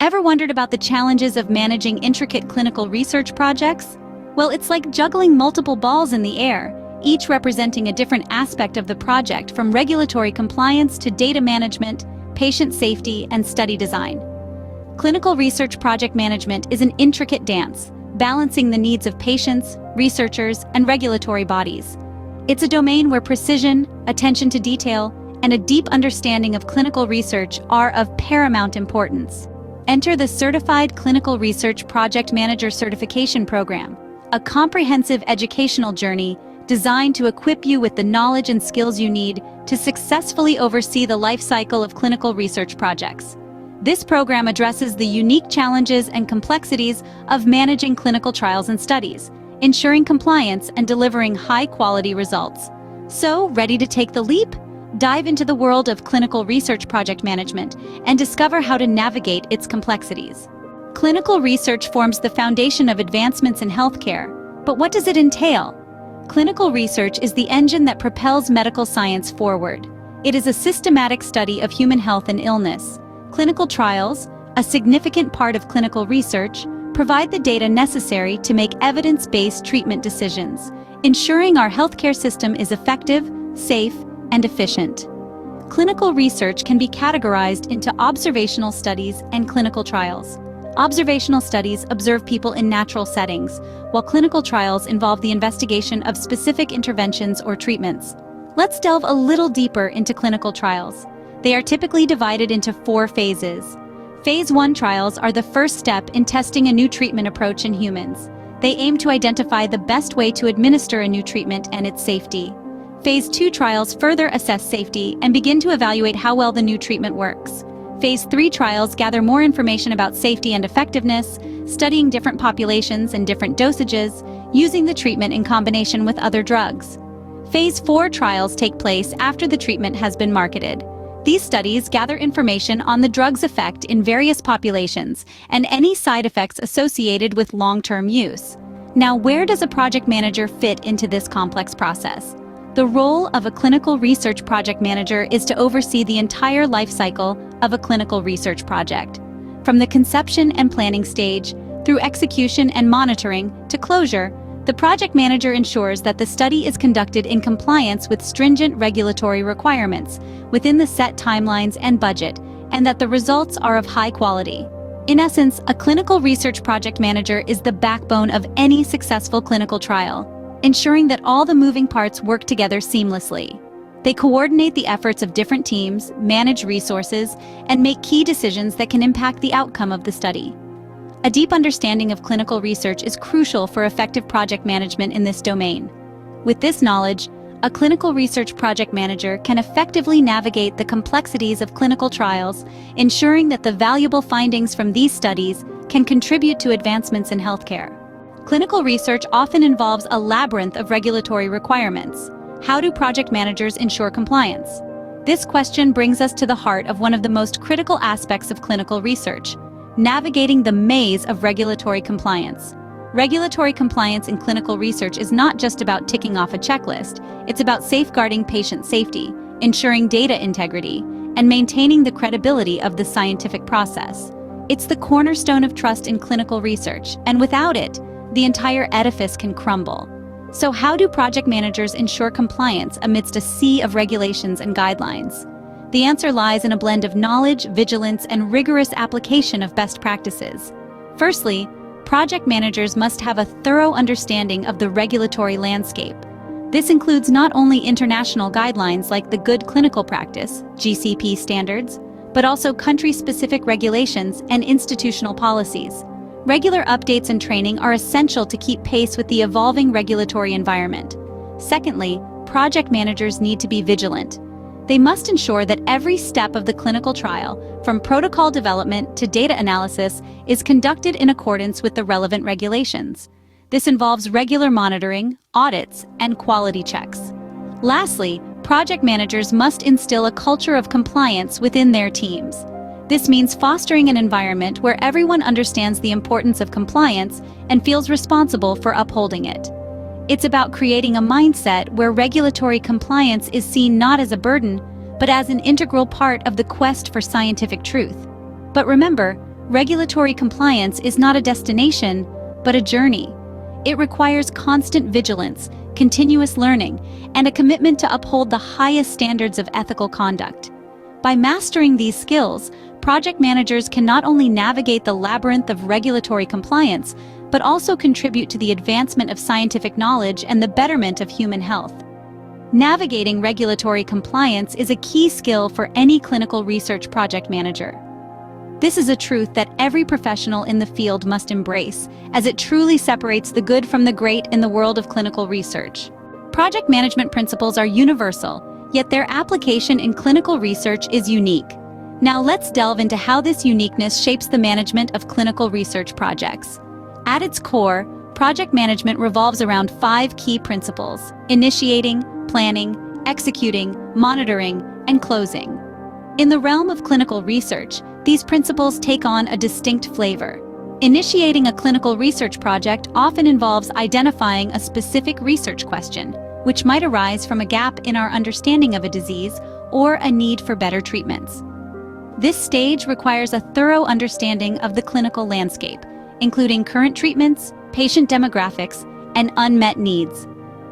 Ever wondered about the challenges of managing intricate clinical research projects? Well, it's like juggling multiple balls in the air, each representing a different aspect of the project, from regulatory compliance to data management, patient safety, and study design. Clinical research project management is an intricate dance, balancing the needs of patients, researchers, and regulatory bodies. It's a domain where precision, attention to detail, and a deep understanding of clinical research are of paramount importance. Enter the Certified Clinical Research Project Manager Certification Program, a comprehensive educational journey designed to equip you with the knowledge and skills you need to successfully oversee the life cycle of clinical research projects. This program addresses the unique challenges and complexities of managing clinical trials and studies, ensuring compliance and delivering high-quality results. So, ready to take the leap? Dive into the world of clinical research project management and discover how to navigate its complexities. Clinical research forms the foundation of advancements in healthcare, but what does it entail? Clinical research is the engine that propels medical science forward. It is a systematic study of human health and illness. Clinical trials, a significant part of clinical research, provide the data necessary to make evidence-based treatment decisions, ensuring our healthcare system is effective, safe, and efficient. Clinical research can be categorized into observational studies and clinical trials. Observational studies observe people in natural settings, while clinical trials involve the investigation of specific interventions or treatments. Let's delve a little deeper into clinical trials. They are typically divided into 4 phases. Phase 1 trials are the first step in testing a new treatment approach in humans. They aim to identify the best way to administer a new treatment and its safety. Phase 2 trials further assess safety and begin to evaluate how well the new treatment works. Phase 3 trials gather more information about safety and effectiveness, studying different populations and different dosages, using the treatment in combination with other drugs. Phase 4 trials take place after the treatment has been marketed. These studies gather information on the drug's effect in various populations and any side effects associated with long-term use. Now, where does a project manager fit into this complex process? The role of a clinical research project manager is to oversee the entire life cycle of a clinical research project. From the conception and planning stage, through execution and monitoring, to closure, the project manager ensures that the study is conducted in compliance with stringent regulatory requirements, within the set timelines and budget, and that the results are of high quality. In essence, a clinical research project manager is the backbone of any successful clinical trial, ensuring that all the moving parts work together seamlessly. They coordinate the efforts of different teams, manage resources, and make key decisions that can impact the outcome of the study. A deep understanding of clinical research is crucial for effective project management in this domain. With this knowledge, a clinical research project manager can effectively navigate the complexities of clinical trials, ensuring that the valuable findings from these studies can contribute to advancements in healthcare. Clinical research often involves a labyrinth of regulatory requirements. How do project managers ensure compliance? This question brings us to the heart of one of the most critical aspects of clinical research: navigating the maze of regulatory compliance. Regulatory compliance in clinical research is not just about ticking off a checklist, it's about safeguarding patient safety, ensuring data integrity, and maintaining the credibility of the scientific process. It's the cornerstone of trust in clinical research, and without it, the entire edifice can crumble. So how do project managers ensure compliance amidst a sea of regulations and guidelines? The answer lies in a blend of knowledge, vigilance, and rigorous application of best practices. Firstly, project managers must have a thorough understanding of the regulatory landscape. This includes not only international guidelines like the Good Clinical Practice, GCP standards, but also country-specific regulations and institutional policies. Regular updates and training are essential to keep pace with the evolving regulatory environment. Secondly, project managers need to be vigilant. They must ensure that every step of the clinical trial, from protocol development to data analysis, is conducted in accordance with the relevant regulations. This involves regular monitoring, audits, and quality checks. Lastly, project managers must instill a culture of compliance within their teams. This means fostering an environment where everyone understands the importance of compliance and feels responsible for upholding it. It's about creating a mindset where regulatory compliance is seen not as a burden, but as an integral part of the quest for scientific truth. But remember, Regulatory compliance is not a destination, but a journey. It requires constant vigilance, continuous learning, and a commitment to uphold the highest standards of ethical conduct. By mastering these skills, project managers can not only navigate the labyrinth of regulatory compliance, but also contribute to the advancement of scientific knowledge and the betterment of human health. Navigating regulatory compliance is a key skill for any clinical research project manager. This is a truth that every professional in the field must embrace, as it truly separates the good from the great in the world of clinical research. Project management principles are universal, yet their application in clinical research is unique. Now let's delve into how this uniqueness shapes the management of clinical research projects. At its core, project management revolves around 5 key principles: initiating, planning, executing, monitoring, and closing. In the realm of clinical research, these principles take on a distinct flavor. Initiating a clinical research project often involves identifying a specific research question, which might arise from a gap in our understanding of a disease or a need for better treatments. This stage requires a thorough understanding of the clinical landscape, including current treatments, patient demographics, and unmet needs.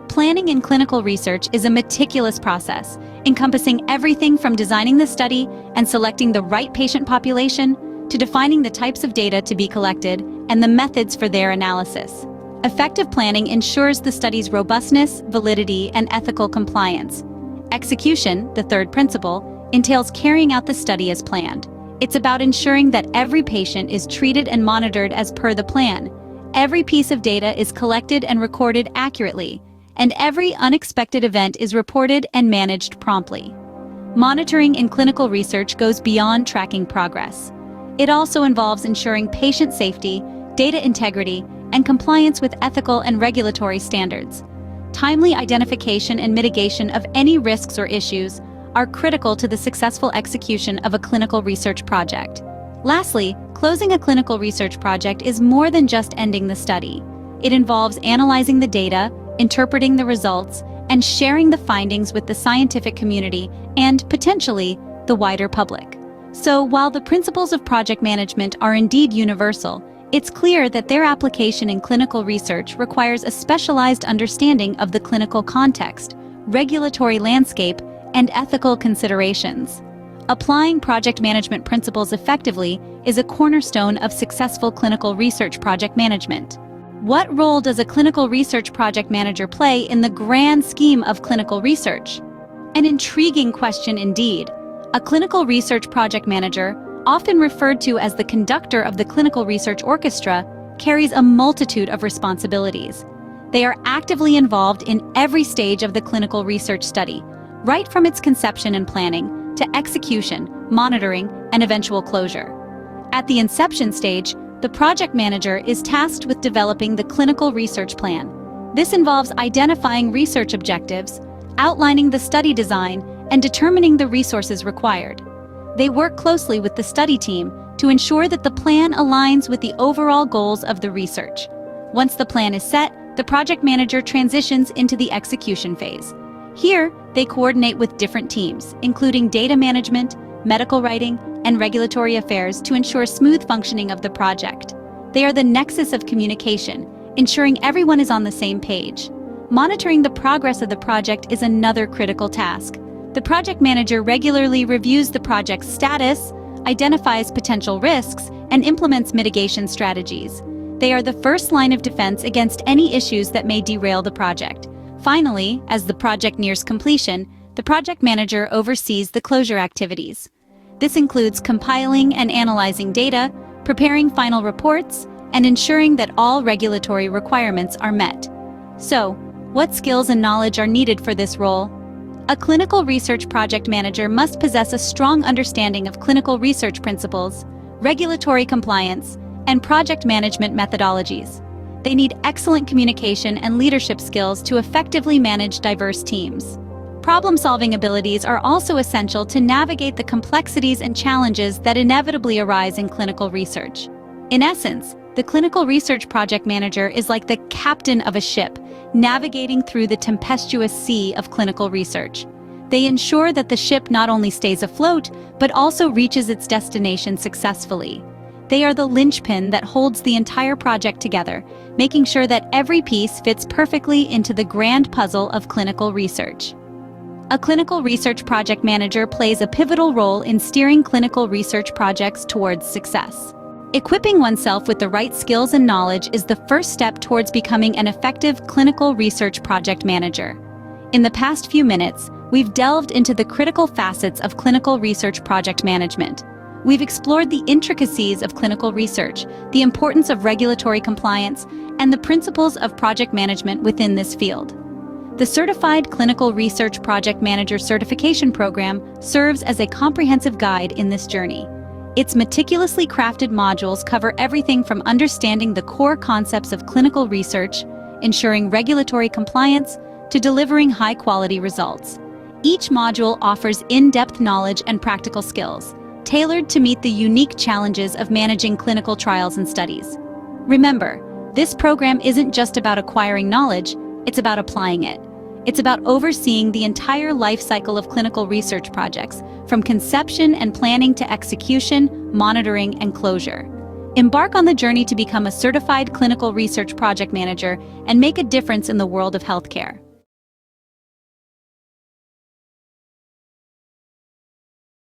Planning in clinical research is a meticulous process, encompassing everything from designing the study and selecting the right patient population to defining the types of data to be collected and the methods for their analysis. Effective planning ensures the study's robustness, validity, and ethical compliance. Execution, the third principle, entails carrying out the study as planned. It's about ensuring that every patient is treated and monitored as per the plan. Every piece of data is collected and recorded accurately, and every unexpected event is reported and managed promptly. Monitoring in clinical research goes beyond tracking progress. It also involves ensuring patient safety, data integrity, and compliance with ethical and regulatory standards. Timely identification and mitigation of any risks or issues are critical to the successful execution of a clinical research project. Lastly, closing a clinical research project is more than just ending the study. It involves analyzing the data, interpreting the results, and sharing the findings with the scientific community and, potentially, the wider public. So, while the principles of project management are indeed universal, it's clear that their application in clinical research requires a specialized understanding of the clinical context, regulatory landscape, and ethical considerations. Applying project management principles effectively is a cornerstone of successful clinical research project management. What role does a clinical research project manager play in the grand scheme of clinical research? An intriguing question indeed. A clinical research project manager, often referred to as the conductor of the clinical research orchestra, carries a multitude of responsibilities. They are actively involved in every stage of the clinical research study, right from its conception and planning to execution, monitoring, and eventual closure. At the inception stage, the project manager is tasked with developing the clinical research plan. This involves identifying research objectives, outlining the study design, and determining the resources required. They work closely with the study team to ensure that the plan aligns with the overall goals of the research. Once the plan is set, the project manager transitions into the execution phase. Here, they coordinate with different teams, including data management, medical writing, and regulatory affairs to ensure smooth functioning of the project. They are the nexus of communication, ensuring everyone is on the same page. Monitoring the progress of the project is another critical task. The project manager regularly reviews the project's status, identifies potential risks, and implements mitigation strategies. They are the first line of defense against any issues that may derail the project. Finally, as the project nears completion, the project manager oversees the closure activities. This includes compiling and analyzing data, preparing final reports, and ensuring that all regulatory requirements are met. So, what skills and knowledge are needed for this role? A clinical research project manager must possess a strong understanding of clinical research principles, regulatory compliance, and project management methodologies. They need excellent communication and leadership skills to effectively manage diverse teams. Problem-solving abilities are also essential to navigate the complexities and challenges that inevitably arise in clinical research. In essence, the clinical research project manager is like the captain of a ship, navigating through the tempestuous sea of clinical research. They ensure that the ship not only stays afloat, but also reaches its destination successfully. They are the linchpin that holds the entire project together, making sure that every piece fits perfectly into the grand puzzle of clinical research. A clinical research project manager plays a pivotal role in steering clinical research projects towards success. Equipping oneself with the right skills and knowledge is the first step towards becoming an effective clinical research project manager. In the past few minutes, we've delved into the critical facets of clinical research project management. We've explored the intricacies of clinical research, the importance of regulatory compliance, and the principles of project management within this field. The Certified Clinical Research Project Manager Certification Program serves as a comprehensive guide in this journey. Its meticulously crafted modules cover everything from understanding the core concepts of clinical research, ensuring regulatory compliance, to delivering high-quality results. Each module offers in-depth knowledge and practical skills, tailored to meet the unique challenges of managing clinical trials and studies. Remember, this program isn't just about acquiring knowledge, it's about applying it. It's about overseeing the entire life cycle of clinical research projects, from conception and planning to execution, monitoring, and closure. Embark on the journey to become a certified clinical research project manager and make a difference in the world of healthcare.